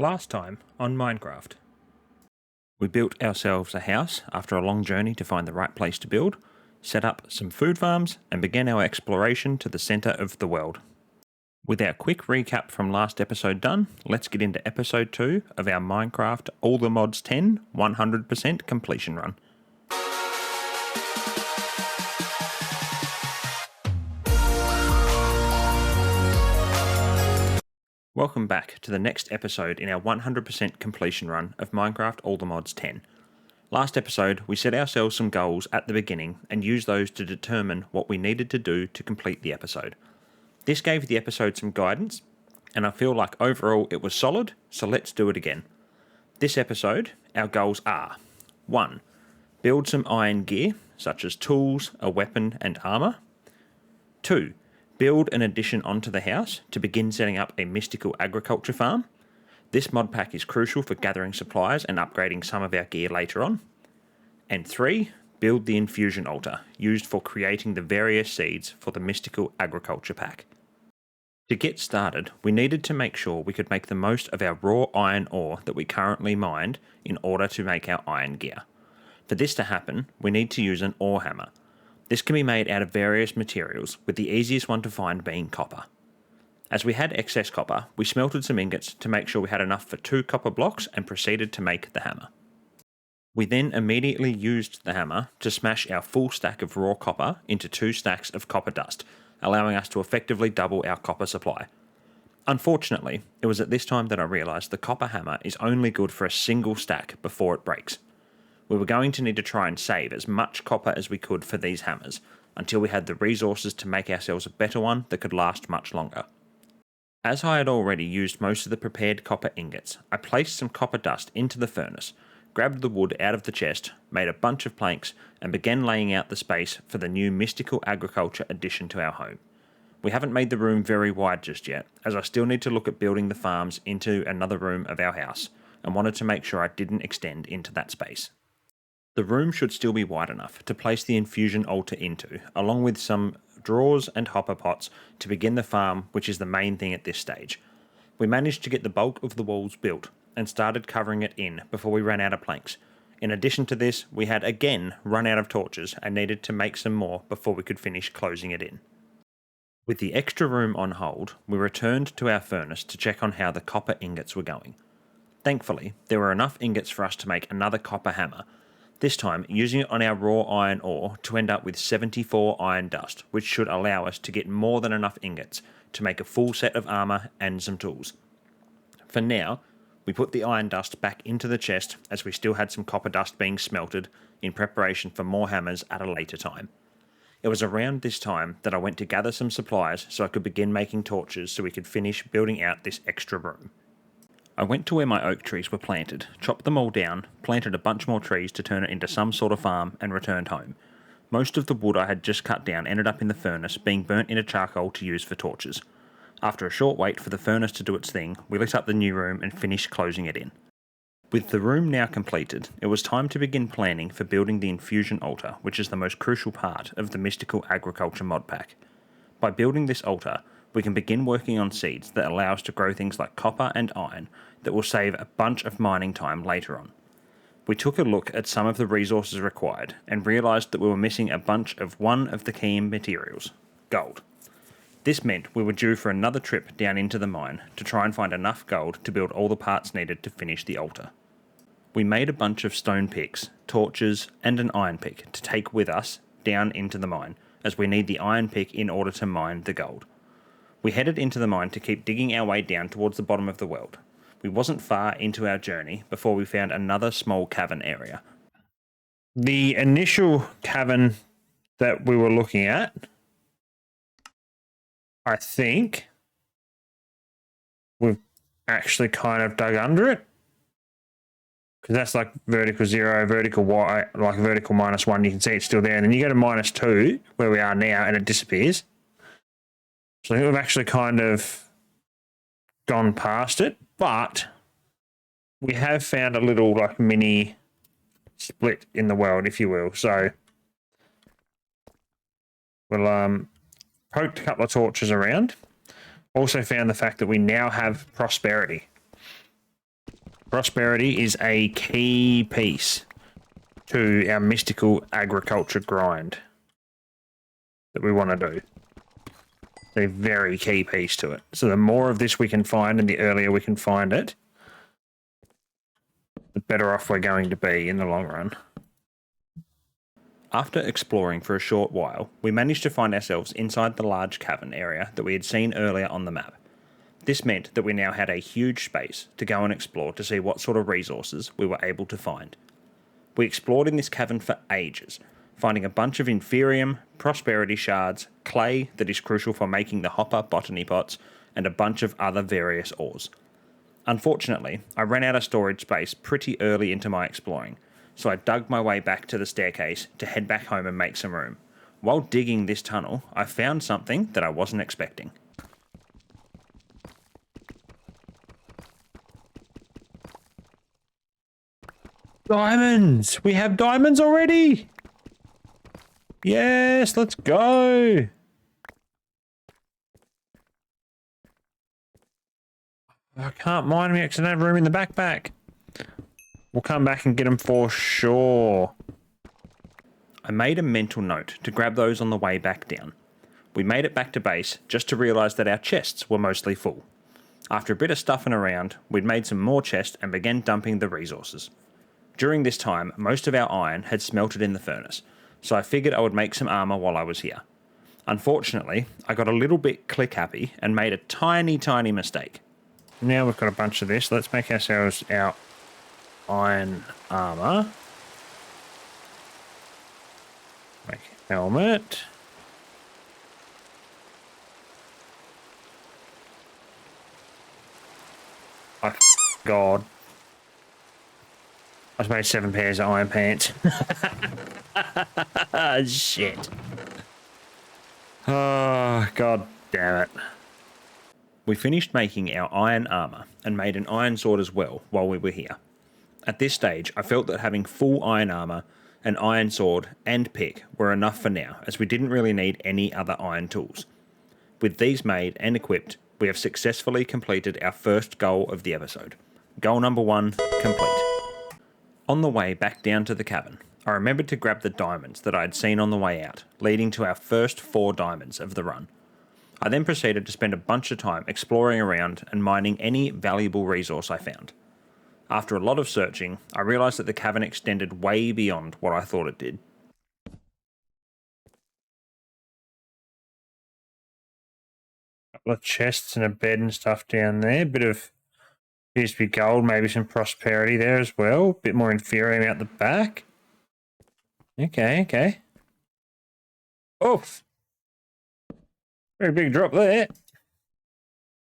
Last time on Minecraft. We built ourselves a house after a long journey to find the right place to build, set up some food farms, and began our exploration to the centre of the world. With our quick recap from last episode done, let's get into episode 2 of our Minecraft All the Mods 10 100% completion run. Welcome back to the next episode in our 100% completion run of Minecraft All the Mods 10. Last episode, we set ourselves some goals at the beginning and used those to determine what we needed to do to complete the episode. This gave the episode some guidance, and I feel like overall it was solid, so let's do it again. This episode, our goals are 1. Build some iron gear, such as tools, a weapon, and armour. 2. Build an addition onto the house to begin setting up a mystical agriculture farm. This mod pack is crucial for gathering supplies and upgrading some of our gear later on. And 3. Build the Infusion altar, used for creating the various seeds for the mystical agriculture pack. To get started, we needed to make sure we could make the most of our raw iron ore that we currently mined in order to make our iron gear. For this to happen, we need to use an ore hammer. This can be made out of various materials, with the easiest one to find being copper. As we had excess copper, we smelted some ingots to make sure we had enough for 2 copper blocks and proceeded to make the hammer. We then immediately used the hammer to smash our full stack of raw copper into 2 stacks of copper dust, allowing us to effectively double our copper supply. Unfortunately, it was at this time that I realised the copper hammer is only good for a single stack before it breaks. We were going to need to try and save as much copper as we could for these hammers, until we had the resources to make ourselves a better one that could last much longer. As I had already used most of the prepared copper ingots, I placed some copper dust into the furnace, grabbed the wood out of the chest, made a bunch of planks, and began laying out the space for the new mystical agriculture addition to our home. We haven't made the room very wide just yet, as I still need to look at building the farms into another room of our house, and wanted to make sure I didn't extend into that space. The room should still be wide enough to place the infusion altar into, along with some drawers and hopper pots to begin the farm, which is the main thing at this stage. We managed to get the bulk of the walls built and started covering it in before we ran out of planks. In addition to this, we had again run out of torches and needed to make some more before we could finish closing it in. With the extra room on hold, we returned to our furnace to check on how the copper ingots were going. Thankfully, there were enough ingots for us to make another copper hammer, this time using it on our raw iron ore to end up with 74 iron dust, which should allow us to get more than enough ingots to make a full set of armour and some tools. For now, we put the iron dust back into the chest as we still had some copper dust being smelted in preparation for more hammers at a later time. It was around this time that I went to gather some supplies so I could begin making torches so we could finish building out this extra room. I went to where my oak trees were planted, chopped them all down, planted a bunch more trees to turn it into some sort of farm, and returned home. Most of the wood I had just cut down ended up in the furnace, being burnt into charcoal to use for torches. After a short wait for the furnace to do its thing, we lit up the new room and finished closing it in. With the room now completed, it was time to begin planning for building the Infusion altar, which is the most crucial part of the mystical agriculture mod pack. By building this altar, we can begin working on seeds that allow us to grow things like copper and iron that will save a bunch of mining time later on. We took a look at some of the resources required and realised that we were missing a bunch of one of the key materials, gold. This meant we were due for another trip down into the mine to try and find enough gold to build all the parts needed to finish the altar. We made a bunch of stone picks, torches, and an iron pick to take with us down into the mine, as we need the iron pick in order to mine the gold. We headed into the mine to keep digging our way down towards the bottom of the world. We wasn't far into our journey before we found another small cavern area. The initial cavern that we were looking at, I think we've actually kind of dug under it. Because that's like vertical 0, vertical y, like vertical -1, you can see it's still there. And then you go to -2, where we are now, and it disappears. So I think we've actually kind of gone past it, but we have found a little like mini split in the world, if you will. So we'll poked a couple of torches around. Also found the fact that we now have prosperity. Prosperity is a key piece to our mystical agriculture grind that we want to do. A very key piece to it. So the more of this we can find and the earlier we can find it, the better off we're going to be in the long run. After exploring for a short while, we managed to find ourselves inside the large cavern area that we had seen earlier on the map. This meant that we now had a huge space to go and explore to see what sort of resources we were able to find. We explored in this cavern for ages, finding a bunch of Inferium, Prosperity shards, clay that is crucial for making the hopper botany pots, and a bunch of other various ores. Unfortunately, I ran out of storage space pretty early into my exploring, so I dug my way back to the staircase to head back home and make some room. While digging this tunnel, I found something that I wasn't expecting. Diamonds! We have diamonds already! Yes, let's go! I can't mine me because I don't have room in the backpack. We'll come back and get them for sure. I made a mental note to grab those on the way back down. We made it back to base just to realise that our chests were mostly full. After a bit of stuffing around, we'd made some more chests and began dumping the resources. During this time, most of our iron had smelted in the furnace, so I figured I would make some armour while I was here. Unfortunately, I got a little bit click happy and made a tiny mistake. Now we've got a bunch of this. Let's make ourselves our iron armour. Make a helmet. Oh, God. I just made 7 pairs of iron pants. Shit. Oh, God damn it. We finished making our iron armour and made an iron sword as well while we were here. At this stage, I felt that having full iron armour, an iron sword and pick were enough for now, as we didn't really need any other iron tools. With these made and equipped, we have successfully completed our first goal of the episode. Goal number 1 complete. On the way back down to the cavern, I remembered to grab the diamonds that I had seen on the way out, leading to our first 4 diamonds of the run. I then proceeded to spend a bunch of time exploring around and mining any valuable resource I found. After a lot of searching, I realised that the cavern extended way beyond what I thought it did. A couple of chests and a bed and stuff down there, bit of appears to be gold, maybe some prosperity there as well. Bit more Inferium out the back. Okay. Oof. Very big drop there.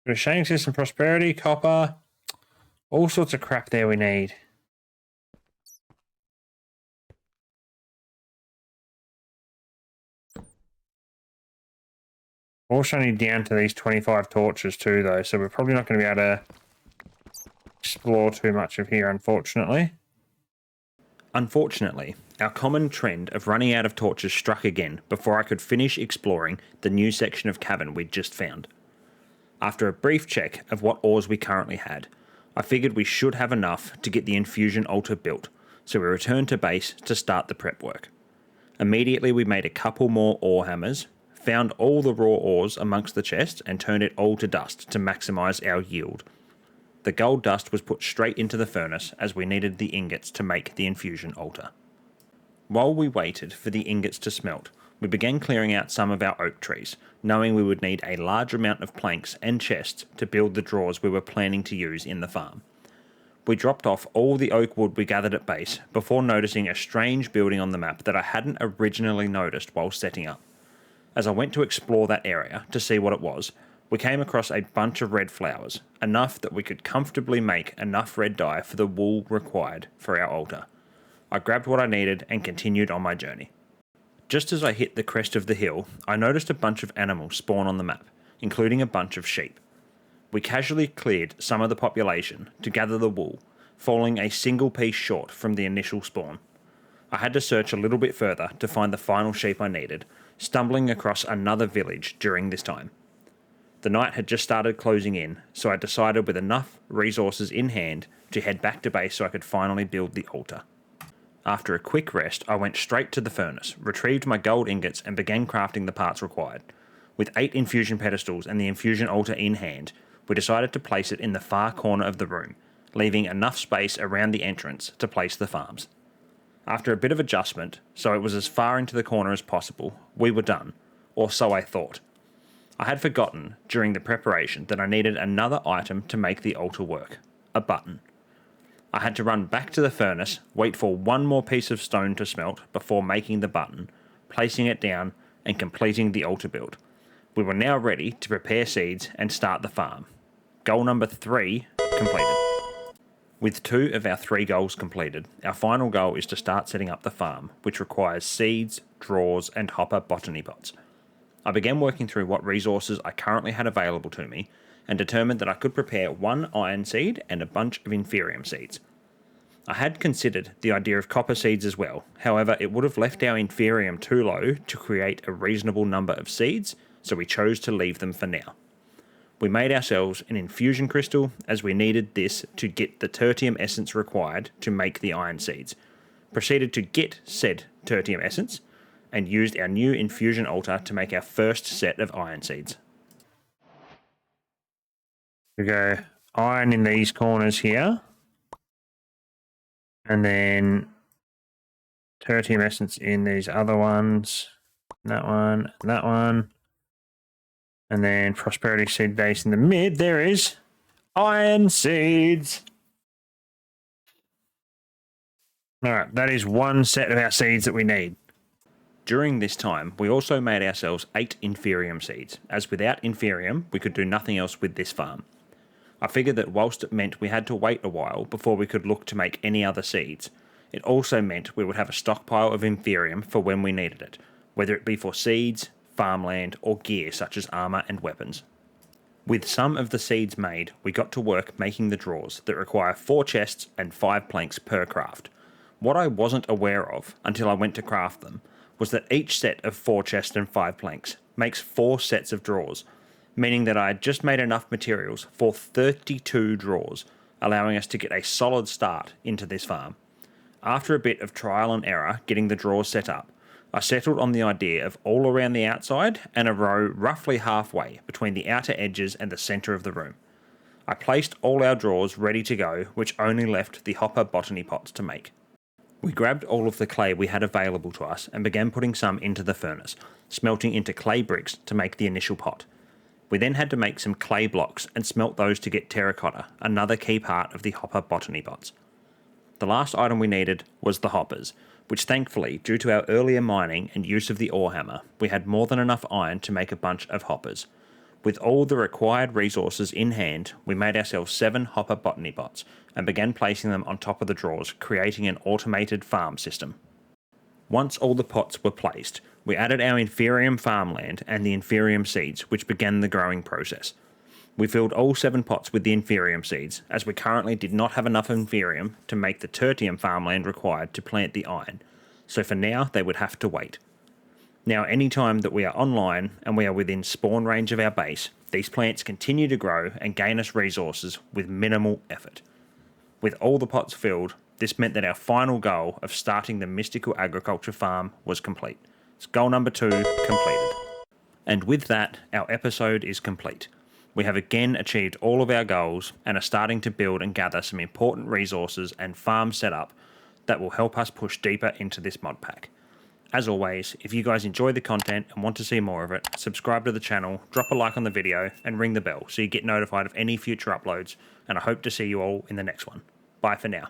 Bit of shining system, prosperity, copper. All sorts of crap there we need. Also need down to these 25 torches too though, so we're probably not going to be able to explore too much of here, unfortunately. Unfortunately, our common trend of running out of torches struck again before I could finish exploring the new section of cavern we'd just found. After a brief check of what ores we currently had, I figured we should have enough to get the Infusion altar built, so we returned to base to start the prep work. Immediately we made a couple more ore hammers, found all the raw ores amongst the chests and turned it all to dust to maximise our yield. The gold dust was put straight into the furnace as we needed the ingots to make the Infusion altar. While we waited for the ingots to smelt, we began clearing out some of our oak trees, knowing we would need a large amount of planks and chests to build the drawers we were planning to use in the farm. We dropped off all the oak wood we gathered at base before noticing a strange building on the map that I hadn't originally noticed while setting up. As I went to explore that area to see what it was, we came across a bunch of red flowers, enough that we could comfortably make enough red dye for the wool required for our altar. I grabbed what I needed and continued on my journey. Just as I hit the crest of the hill, I noticed a bunch of animals spawn on the map, including a bunch of sheep. We casually cleared some of the population to gather the wool, falling a single piece short from the initial spawn. I had to search a little bit further to find the final sheep I needed, stumbling across another village during this time. The night had just started closing in, so I decided with enough resources in hand to head back to base so I could finally build the altar. After a quick rest, I went straight to the furnace, retrieved my gold ingots and began crafting the parts required. With 8 infusion pedestals and the infusion altar in hand, we decided to place it in the far corner of the room, leaving enough space around the entrance to place the farms. After a bit of adjustment, so it was as far into the corner as possible, we were done, or so I thought. I had forgotten during the preparation that I needed another item to make the altar work, a button. I had to run back to the furnace, wait for one more piece of stone to smelt before making the button, placing it down and completing the altar build. We were now ready to prepare seeds and start the farm. Goal number 3 completed. With 2 of our 3 goals completed, our final goal is to start setting up the farm, which requires seeds, drawers and hopper botany pots. I began working through what resources I currently had available to me and determined that I could prepare 1 iron seed and a bunch of inferium seeds. I had considered the idea of copper seeds as well, however it would have left our inferium too low to create a reasonable number of seeds, so we chose to leave them for now. We made ourselves an infusion crystal as we needed this to get the tertium essence required to make the iron seeds. Proceeded to get said tertium essence and used our new infusion altar to make our first set of iron seeds. We go iron in these corners here, and then tertium essence in these other ones, that one, and that one, and then prosperity seed base in the mid. There is iron seeds. All right, that is 1 set of our seeds that we need. During this time, we also made ourselves 8 inferium seeds, as without inferium, we could do nothing else with this farm. I figured that whilst it meant we had to wait a while before we could look to make any other seeds, it also meant we would have a stockpile of inferium for when we needed it, whether it be for seeds, farmland, or gear such as armour and weapons. With some of the seeds made, we got to work making the drawers that require 4 chests and 5 planks per craft. What I wasn't aware of until I went to craft them was that each set of 4 chests and 5 planks makes 4 sets of drawers, meaning that I had just made enough materials for 32 drawers, allowing us to get a solid start into this farm. After a bit of trial and error getting the drawers set up, I settled on the idea of all around the outside and a row roughly halfway between the outer edges and the centre of the room. I placed all our drawers ready to go, which only left the hopper botany pots to make. We grabbed all of the clay we had available to us and began putting some into the furnace, smelting into clay bricks to make the initial pot. We then had to make some clay blocks and smelt those to get terracotta, another key part of the hopper botany pots. The last item we needed was the hoppers, which thankfully, due to our earlier mining and use of the ore hammer, we had more than enough iron to make a bunch of hoppers. With all the required resources in hand, we made ourselves 7 hopper botany pots and began placing them on top of the drawers, creating an automated farm system. Once all the pots were placed, we added our inferium farmland and the inferium seeds, which began the growing process. We filled all 7 pots with the inferium seeds, as we currently did not have enough inferium to make the tertium farmland required to plant the iron, so for now they would have to wait. Now, any time that we are online and we are within spawn range of our base, these plants continue to grow and gain us resources with minimal effort. With all the pots filled, this meant that our final goal of starting the mystical agriculture farm was complete. It's goal number 2 completed. And with that, our episode is complete. We have again achieved all of our goals and are starting to build and gather some important resources and farm setup that will help us push deeper into this mod pack. As always, if you guys enjoy the content and want to see more of it, subscribe to the channel, drop a like on the video, and ring the bell so you get notified of any future uploads, and I hope to see you all in the next one. Bye for now.